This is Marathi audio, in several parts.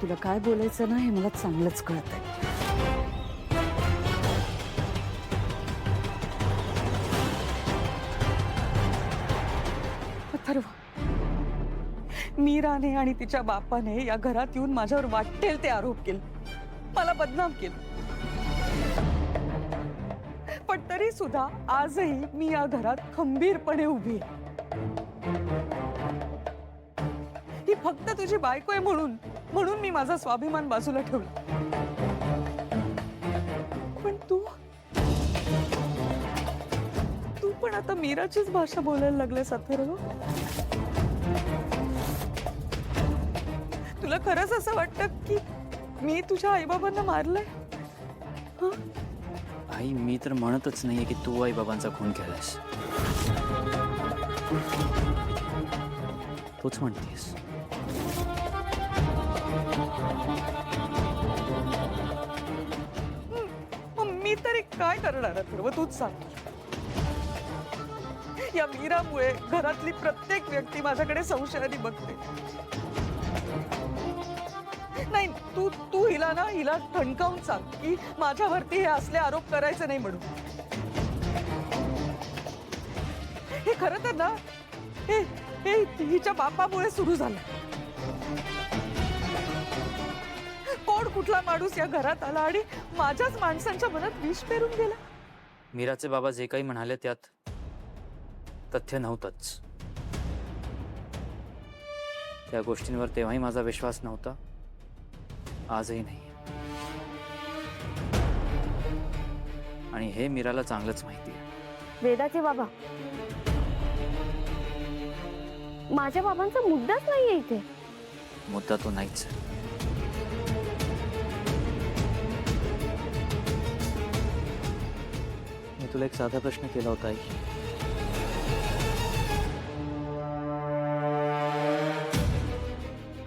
तुला काय बोलायचं ना हे मला चांगलंच कळतंय. अथर्व, मीराने आणि तिच्या बापाने या घरात येऊन माझ्यावर वाटेल ते आरोप केले, मला बदनाम केलं. पण तरी सुद्धा आजही मी या घरात खंबीरपणे उभी आहे. ही फक्त तुझी बायको आहे म्हणून मी माझा स्वाभिमान बाजूला ठेवला. पण तू पण आता मीराचीच भाषा बोलायला लागलेस अथर्व. तुला खरंच असं वाटतं की मी तुझ्या आईबाबांना मारलंय? आई, मी तर म्हणतच नाहीये की तू आई बाबांचा खून केलास. तूच म्हणतेस. मी तरी काय करणार अथर्व, तूच सांग. या मीरामुळे घरातली प्रत्येक व्यक्ती माझ्याकडे संशयाने बघते. नाही, तू हिला ठणकावून सांग की माझ्यावरती हे असले आरोप करायचे नाही म्हणून. हे खरं तर ना हे हिच्या बापामुळे सुरू झालं. कोण कुठला माणूस या घरात आला आणि माझ्याच माणसांच्या मनात विष पेरून गेला. मीराचे बाबा जे काही म्हणाले त्यात तथ्य नव्हतंच. त्या गोष्टींवर तेव्हाही माझा विश्वास नव्हता, आजही नाही. आणि हे मीराला चांगलंच माहिती आहे. वेदाचे बाबा, माझ्या बाबांचा मुद्दाच नाहीये इथे. मुद्दा तो नाहीच. मी तुला एक साधा प्रश्न केला होता आई.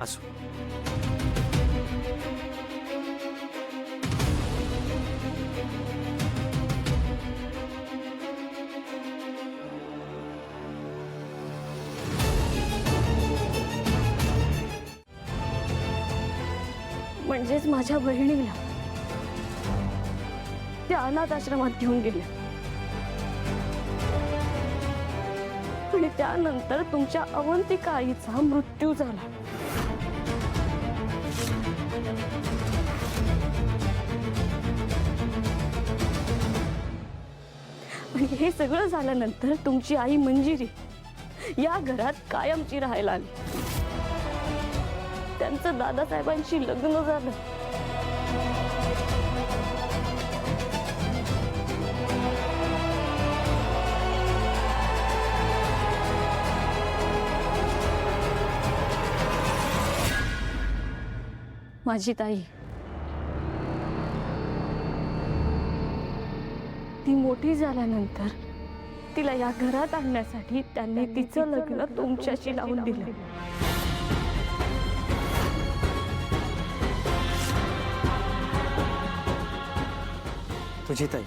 असो, म्हणजेच माझ्या बहिणीला त्या अनाथ आश्रमात घेऊन गेल्या आणि त्यानंतर तुमच्या अवंतिका आईचा मृत्यू झाला. आणि हे सगळं झाल्यानंतर तुमची आई मंजिरी या घरात कायमची राहायला आली. त्यांचं दादासाहेबांशी लग्न झालं. माझी ताई ती मोठी झाल्यानंतर तिला या घरात आणण्यासाठी त्यांनी तिचं लग्न तुमच्याशी लावून दिलं. तुझी ताई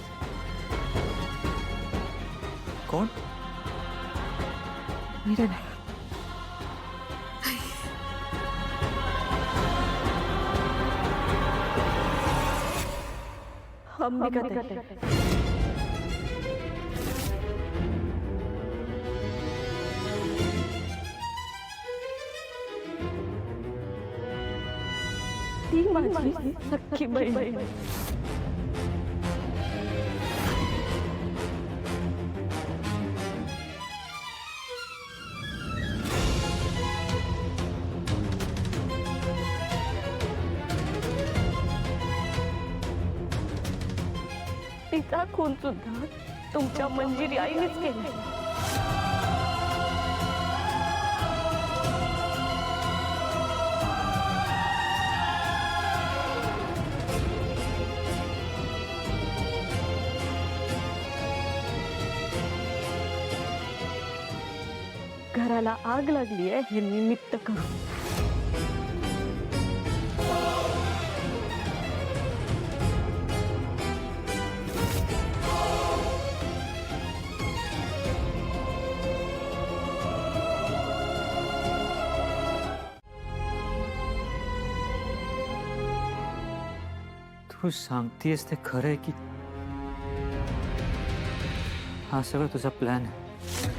कोण? मीरा नाही, अंबिका ताई. ती माझी सख्खी बहीण. तिचा खून सुद्धा तुमच्या मंजिरी आईनेच केला. घराला आग लागली आहे हे निमित्त करून. तू सांगतेस ते खरं आहे की हा सगळं तुझा प्लॅन आहे?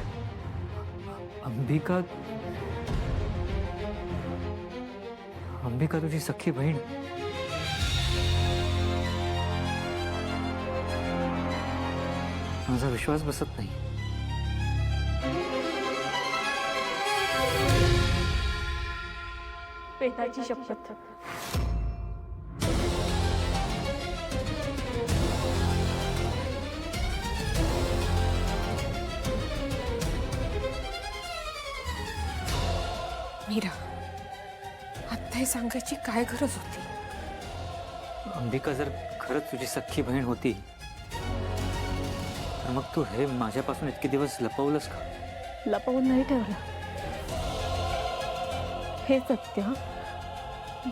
अंबिका अंबिका तुझी सख्खी बहीण? माझा विश्वास बसत नाही. वेदाची शपथ. मीरा, आता हे सांगायची काय गरज होती? अंबिका जर खरंच तुझी सख्खी बहीण होती तर मग तू हे माझ्यापासून इतके दिवस लपवलंस का? लपवून नाही ठेवलं. हे सत्य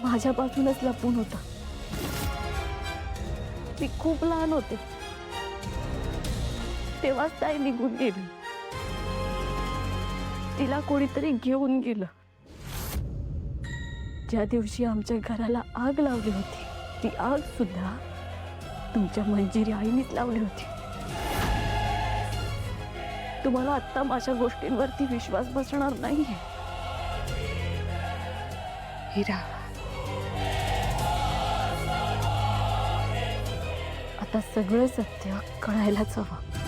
माझ्यापासूनच लपून होतं. मी खूप लहान होते तेव्हाच ताई निघून गेली. तिला कोणीतरी घेऊन गेलं. ज्या दिवशी आमच्या घराला आग लावली होती ती आग सुद्धा तुमच्या मंजिरी आईनेच लावली होती. तुम्हाला आत्ता माझ्या गोष्टींवरती विश्वास बसणार नाहीये. मीरा, आता सगळं सत्य कळायलाच हवं.